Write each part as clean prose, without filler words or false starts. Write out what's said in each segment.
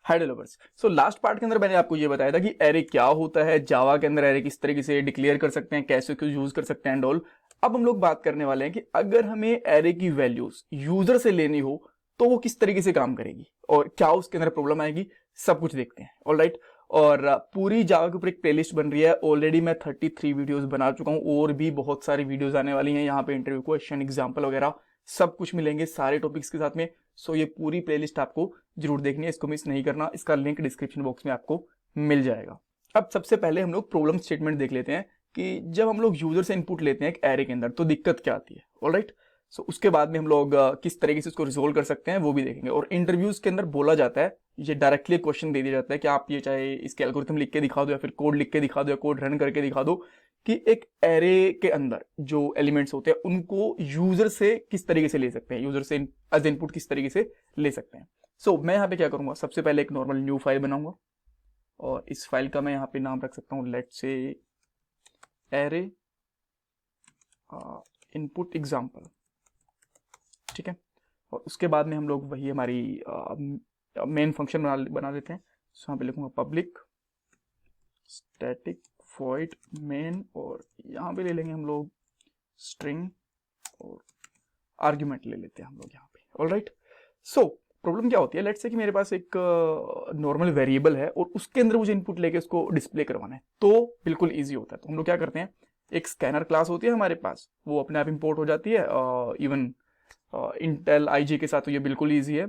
हाय developers. So last part के अंदर मैंने आपको ये बताया था कि एरे क्या होता है, जावा के अंदर एरे किस तरीके से डिक्लेयर कर सकते हैं, कैसे उसको यूज कर सकते हैं एंड ऑल। अब हम लोग बात करने वाले हैं कि अगर हमें एरे की वैल्यूज यूजर से लेनी हो तो वो किस तरीके से काम करेगी और क्या उसके अंदर प्रॉब्लम आएगी, सब कुछ देखते हैं। ऑलराइट। और पूरी जावा के ऊपर एक प्लेलिस्ट बन रही है। ऑलरेडी मैं 33 वीडियोस बना चुका हूं और भी बहुत सारी वीडियोस आने वाली हैं। यहाँ पे इंटरव्यू क्वेश्चन, एग्जाम्पल वगैरह सब कुछ मिलेंगे सारे टॉपिक्स के साथ में। सो ये पूरी प्लेलिस्ट आपको जरूर देखनी है, इसको मिस नहीं करना। इसका लिंक डिस्क्रिप्शन बॉक्स में आपको मिल जाएगा। अब सबसे पहले हम लोग प्रॉब्लम स्टेटमेंट देख लेते हैं कि जब हम लोग यूजर से इनपुट लेते हैं एक एरे के अंदर तो दिक्कत क्या आती है। ऑलराइट। सो उसके बाद में हम लोग किस तरीके से उसको रिजोल्व कर सकते हैं वो भी देखेंगे। और इंटरव्यूज के अंदर बोला जाता है, ये डायरेक्टली क्वेश्चन दे दिया जाता है कि आप ये चाहे इसके एल्गोरिथम लिख के दिखा दो या फिर कोड लिख के दिखा दो या कोड रन करके दिखा दो कि एक एरे के अंदर जो एलिमेंट्स होते हैं उनको यूजर से किस तरीके से ले सकते हैं, यूजर से एज इनपुट किस तरीके से ले सकते हैं। सो मैं यहाँ पे क्या करूंगा, सबसे पहले एक नॉर्मल न्यू फाइल बनाऊंगा और इस फाइल का मैं यहाँ पे नाम रख सकता हूँ let's say array input example. ठीक है। और उसके बाद में हम लोग वही हमारी मेन फंक्शन बना देते हैं। सो यहाँ पे लिखूंगा पब्लिक स्टैटिक void मेन और यहाँ पे ले लेंगे हम लोग स्ट्रिंग और आर्ग्यूमेंट ले लेते हैं हम लोग यहाँ पे। ऑलराइट। सो प्रॉब्लम क्या होती है, लेट्स से कि मेरे पास एक नॉर्मल वेरिएबल है और उसके अंदर मुझे इनपुट लेके उसको डिस्प्ले करवाना है तो बिल्कुल इजी होता है। तो हम लोग क्या करते हैं, एक स्कैनर क्लास होती है हमारे पास, वो अपने आप इंपोर्ट हो जाती है इवन इंटेल आईजी के साथ, तो ये बिल्कुल ईजी है।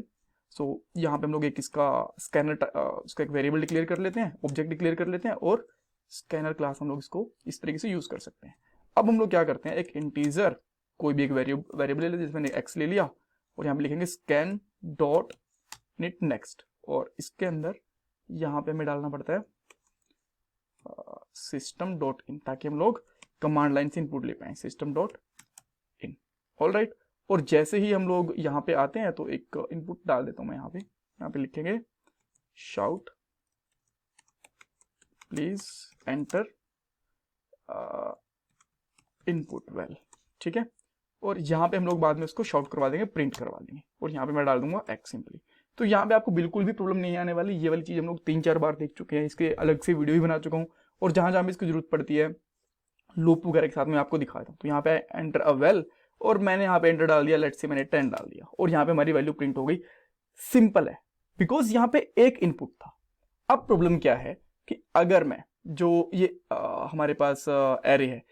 सो यहाँ पे हम लोग एक इसका स्कैनर उसका एक वेरिएबल डिक्लेयर कर लेते हैं, ऑब्जेक्ट डिक्लेयर कर लेते हैं और स्कैनर क्लास हम लोग इसको इस तरीके से यूज कर सकते हैं। अब हम लोग क्या करते हैं, एक इंटीजर कोई भी एक वेरिएबल ले लेते हैं, जिसमें एक्स ले लिया और यहाँ पे लिखेंगे स्कैन डॉट निट नेक्स्ट और इसके अंदर यहाँ पे हमें डालना पड़ता है सिस्टम डॉट इन, ताकि हम लोग कमांड लाइन से इनपुट ले पाए, सिस्टम डॉट इन। ऑलराइट। और जैसे ही हम लोग यहाँ पे आते हैं तो एक इनपुट डाल देता हूं मैं यहाँ पे लिखेंगे shout please enter input well. ठीक है। और यहाँ पे हम लोग बाद में उसको शॉर्ट करवा देंगे, प्रिंट करवा देंगे और यहाँ पे मैं डाल दूंगा एक्स सिंपली। तो यहाँ पे आपको बिल्कुल भी प्रॉब्लम नहीं आने वाली। ये वाली चीज हम लोग 3-4 बार देख चुके हैं, इसके अलग से वीडियो भी बना चुका हूँ और जहां जहां भी इसकी जरूरत पड़ती है लूप वगैरह के साथ में आपको दिखा देता हूँ। तो यहाँ पे एंटर अ वेल और मैंने यहाँ पे एंटर डाल दिया, लेट्स से मैंने 10 डाल दिया और यहाँ पे हमारी वैल्यू प्रिंट हो गई। सिंपल है, बिकॉज यहाँ पे एक इनपुट था। अब प्रॉब्लम क्या है कि अगर मैं जो ये हमारे पास एरे है,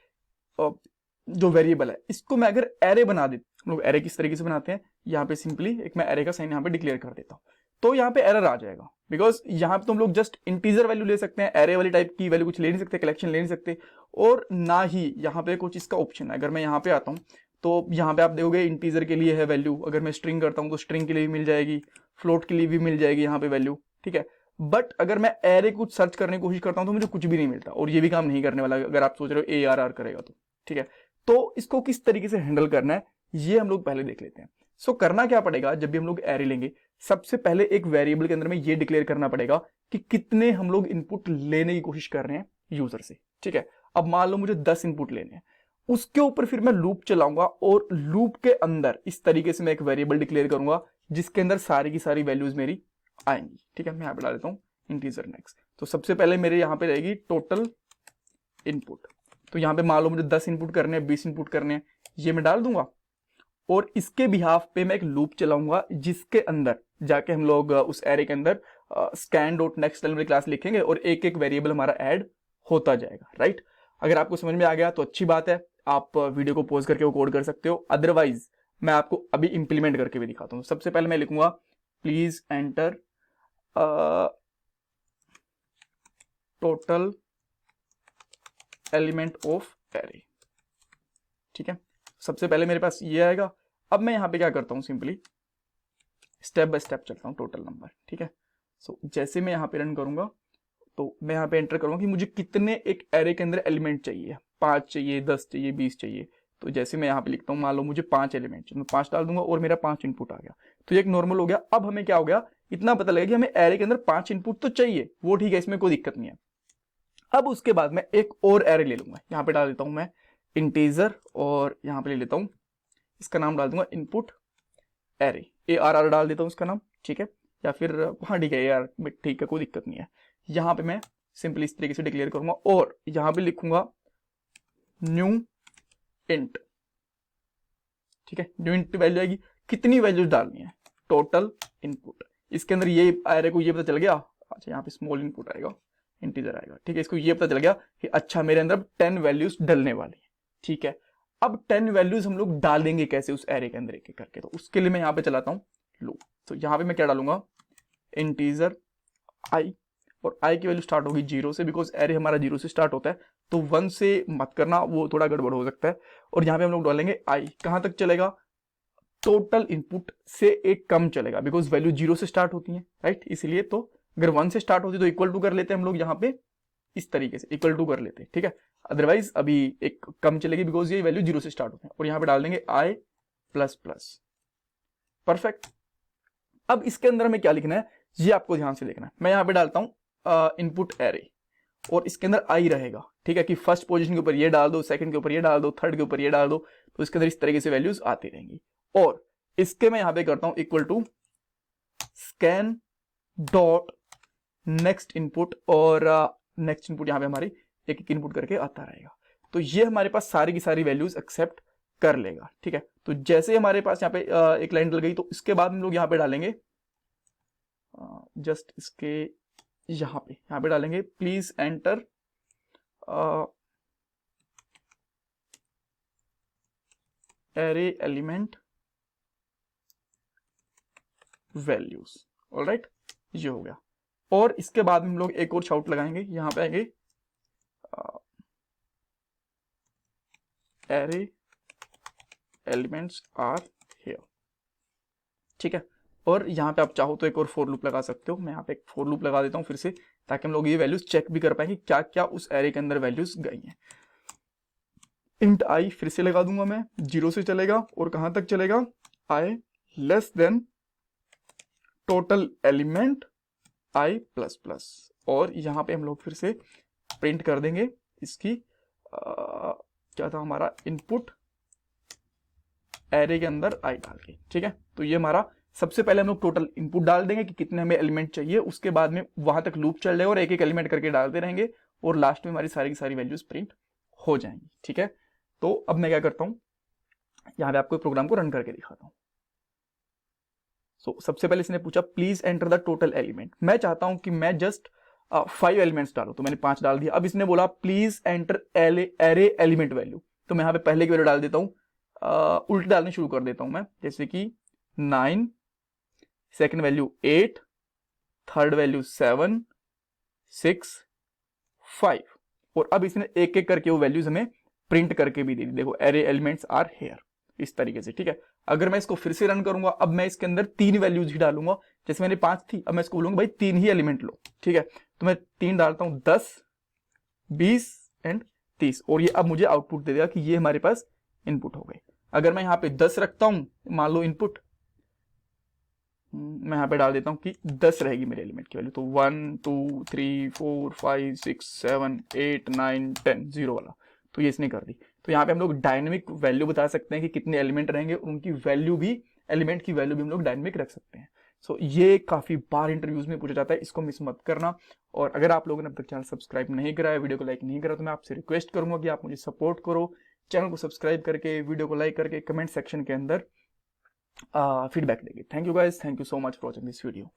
जो वेरिएबल है, इसको मैं अगर एरे बना देता, हम लोग एरे किस तरीके से बनाते हैं, यहाँ पे सिंपली एक मैं एरे का साइन यहाँ पे डिक्लेयर कर देता हूँ तो यहाँ पे एरर आ जाएगा। बिकॉज यहाँ पे तो हम लोग जस्ट इंटीजर वैल्यू ले सकते हैं, एरे वाली टाइप की वैल्यू कुछ ले नहीं सकते, कलेक्शन ले नहीं सकते और ना ही यहाँ पे कुछ इसका ऑप्शन है। अगर मैं यहाँ पे आता हूँ तो यहाँ पे आप देखोगे इंटीजर के लिए है वैल्यू, अगर मैं स्ट्रिंग करता हूँ तो स्ट्रिंग के लिए भी मिल जाएगी, फ्लोट के लिए भी मिल जाएगी यहाँ पे वैल्यू। ठीक है। बट अगर मैं एरे कुछ सर्च करने की कोशिश करता हूँ तो मुझे कुछ भी नहीं मिलता और ये भी काम नहीं करने वाला अगर आप सोच रहे हो ARR करेगा तो। ठीक है। तो इसको किस तरीके से हैंडल करना है ये हम लोग पहले देख लेते हैं। सो करना क्या पड़ेगा, जब भी हम लोग एरे लेंगे सबसे पहले एक वेरिएबल के अंदर में ये डिक्लेयर करना पड़ेगा कि कितने हम लोग इनपुट लेने की कोशिश कर रहे हैं यूजर से। ठीक है। अब मान लो मुझे 10 इनपुट लेने हैं, उसके ऊपर फिर मैं लूप चलाऊंगा और लूप के अंदर इस तरीके से मैं एक वेरिएबल डिक्लेयर करूंगा जिसके अंदर सारी की सारी वैल्यूज मेरी आएंगी। ठीक है। मैं यहाँ पे डाल देता हूँ इंटीजर नेक्स्ट। तो सबसे पहले मेरे यहाँ पे रहेगी टोटल इनपुट। तो यहाँ पे मान लो मुझे 10 इनपुट करने हैं, 20 इनपुट करने हैं, ये मैं डाल दूंगा और इसके बिहाफ पे मैं एक लूप चलाऊंगा जिसके अंदर जाके हम लोग उस एरे के अंदर स्कैन डॉट नेक्स्ट वाली क्लास लिखेंगे और एक एक वेरिएबल हमारा ऐड होता जाएगा। राइट। अगर आपको समझ में आ गया तो अच्छी बात है, आप वीडियो को पॉज करके वो कोड कर सकते हो। अदरवाइज मैं आपको अभी इंप्लीमेंट करके भी दिखाता हूँ। सबसे पहले मैं लिखूंगा please enter total element of array. ठीक है। सबसे पहले मेरे पास ये आएगा। अब मैं यहाँ पे क्या करता हूँ, सिंपली स्टेप बाय स्टेप चलता हूँ टोटल नंबर। ठीक है। सो जैसे मैं यहाँ पे रन करूंगा तो मैं यहाँ पे एंटर करूंगा कि मुझे कितने एक एरे के अंदर एलिमेंट चाहिए, 5 चाहिए, 10 चाहिए, 20 चाहिए। तो जैसे मैं यहाँ पे लिखता हूँ, मान लो मुझे 5 एलिमेंट चाहिए, मैं 5 डाल दूंगा और मेरा 5 इनपुट आ गया। तो ये एक नॉर्मल हो गया। अब हमें क्या हो गया, इतना पता लगा कि हमें एरे के अंदर 5 इनपुट तो चाहिए, वो ठीक है, इसमें कोई दिक्कत नहीं है। अब उसके बाद मैं एक और एरे ले लूंगा, यहाँ पे डाल देता हूं मैं इंटीजर और यहाँ पे ले लेता हूं, इसका नाम डाल दूंगा इनपुट एरे, ARR डाल देता हूं इसका नाम। ठीक है। या फिर हाँ ठीक है यार, ठीक है कोई दिक्कत नहीं है। यहाँ पे मैं सिंपली इस तरीके से डिक्लेयर करूंगा और यहाँ पे लिखूंगा न्यू इंट, ठीक है। न्यू इंट वैल्यू आएगी, कितनी वैल्यूज डालनी है, टोटल इनपुट। इसके अंदर ये एरे को ये पता चल गया, अच्छा यहाँ पे स्मॉल इनपुट आएगा, इंटीजर आएगा, ठीक है। इसको ये पता चल गया कि अच्छा मेरे अंदर 10 वैल्यूज डलने वाली है, ठीक है। अब 10 वैल्यूज हम लोग डालेंगे कैसे उस एरे के अंदर एक एक करके, तो उसके लिए मैं यहाँ पे चलाता हूँ लूप। तो यहाँ पे मैं क्या डालूंगा, इंटीजर आई, और आई की वैल्यू स्टार्ट होगी 0 से, बिकॉज एरे हमारा 0 से स्टार्ट होता है, तो 1 से मत करना, वो थोड़ा गड़बड़ हो सकता है। और यहाँ पे हम लोग डालेंगे आई, कहाँ तक चलेगा, टोटल इनपुट से एक कम चलेगा, बिकॉज वैल्यू 0 से स्टार्ट होती है, राइट। इसलिए तो अगर 1 से स्टार्ट होती तो इक्वल टू कर लेते हैं हम लोग, यहाँ पे इस तरीके से इक्वल टू कर लेते हैं, ठीक है। अदरवाइज अभी एक कम चलेगी, बिकॉज ये वैल्यू 0 से स्टार्ट होते हैं। और यहाँ पे डाल देंगे आई प्लस प्लस, परफेक्ट। अब इसके अंदर हमें क्या लिखना है, ये आपको ध्यान से देखना है। मैं यहाँ पे डालता हूँ इनपुट एरे, और इसके अंदर आई रहेगा, ठीक है, कि फर्स्ट पोजीशन के ऊपर ये डाल दो, सेकंड के ऊपर ये डाल दो, थर्ड के ऊपर ये डाल दो, तो इसके अंदर इस तरीके से वैल्यूज आती रहेंगी। और इसके मैं यहाँ पे करता हूँ equal to scan dot next input, और नेक्स्ट इनपुट यहाँ पे हमारी एक एक इनपुट करके आता रहेगा। तो ये हमारे पास सारी की सारी वैल्यूज एक्सेप्ट कर लेगा, ठीक है। तो जैसे हमारे पास यहाँ पे एक लाइन डल गई, तो इसके बाद हम लोग यहाँ पे डालेंगे जस्ट इसके यहाँ पे डालेंगे please enter array element values, alright, ये हो गया। और इसके बाद हम लोग एक और शाउट लगाएंगे, यहाँ पे आएंगे एरे एलिमेंट्स आर हियर, ठीक है। और यहाँ पे आप चाहो तो एक और फॉर लूप लगा सकते हो, मैं यहाँ पे एक फॉर लूप लगा देता हूँ फिर से, ताकि हम लोग ये वैल्यूज चेक भी कर पाएंगे क्या क्या उस एरे के अंदर वैल्यूज गई हैं। इंट आई फिर से लगा दूंगा मैं, 0 से चलेगा और कहां तक चलेगा, i less than total element i plus plus. और यहाँ पे हम लोग फिर से प्रिंट कर देंगे इसकी क्या था हमारा इनपुट एरे के अंदर आई डाल के, ठीक है। तो ये हमारा सबसे पहले हम लोग टोटल इनपुट डाल देंगे कि कितने हमें एलिमेंट चाहिए, उसके बाद में वहां तक लूप चल जाएगा और एक एक एलिमेंट करके डालते रहेंगे, और लास्ट में हमारी सारी की सारी वैल्यूज प्रिंट हो जाएंगी, ठीक है। तो अब मैं क्या करता हूं, यहाँ पे आपको प्रोग्राम को रन करके दिखाता हूं। सो सबसे पहले इसने पूछा please enter the total element, मैं चाहता हूं कि मैं जस्ट 5 एलिमेंट्स डालू, तो मैंने 5 डाल दिया। अब इसने बोला please enter array element value, तो मैं यहाँ पे पहले की वैल्यू डाल देता हूँ, उल्टी डालने शुरू कर देता हूं मैं, जैसे कि 9, सेकेंड वैल्यू 8, थर्ड वैल्यू 7, 6, 5। और अब इसने एक एक करके वो वैल्यूज हमें प्रिंट करके भी दे दी, देखो एरे एलिमेंट्स आर हेयर, इस तरीके से, ठीक है। अगर मैं इसको फिर से रन करूंगा, अब मैं इसके अंदर 3 वैल्यूज ही डालूंगा, जैसे मैंने 5 थी, अब मैं इसको बोलूंगा भाई 3 ही एलिमेंट लो, ठीक है। तो मैं 3 डालता हूं, 10, 20 एंड 30, और ये अब मुझे आउटपुट दे देगा कि ये हमारे पास इनपुट हो गए। अगर मैं यहाँ पे 10 रखता हूं, मान लो इनपुट, मैं यहाँ पे डाल देता हूँ कि 10 रहेगी मेरे एलिमेंट की वैल्यू, तो 1 2 3 4 5 6 7 8 9 10 0 वाला, तो ये इसने कर दी। तो यहाँ पे हम लोग डायनेमिक वैल्यू बता सकते हैं कि कितने एलिमेंट रहेंगे, और उनकी वैल्यू भी, एलिमेंट की वैल्यू भी हम लोग डायनेमिक रख सकते हैं। सो ये काफी बार इंटरव्यूज में पूछा जाता है, इसको मिस मत करना। और अगर आप लोगों ने अब तक चैनल सब्सक्राइब नहीं करा है, वीडियो को लाइक नहीं करा, तो मैं आपसे रिक्वेस्ट करूंगा कि आप मुझे सपोर्ट करो, चैनल को सब्सक्राइब करके, वीडियो को लाइक करके, कमेंट सेक्शन के अंदर फीडबैक देंगे। Thank you guys, thank you so much for watching this video.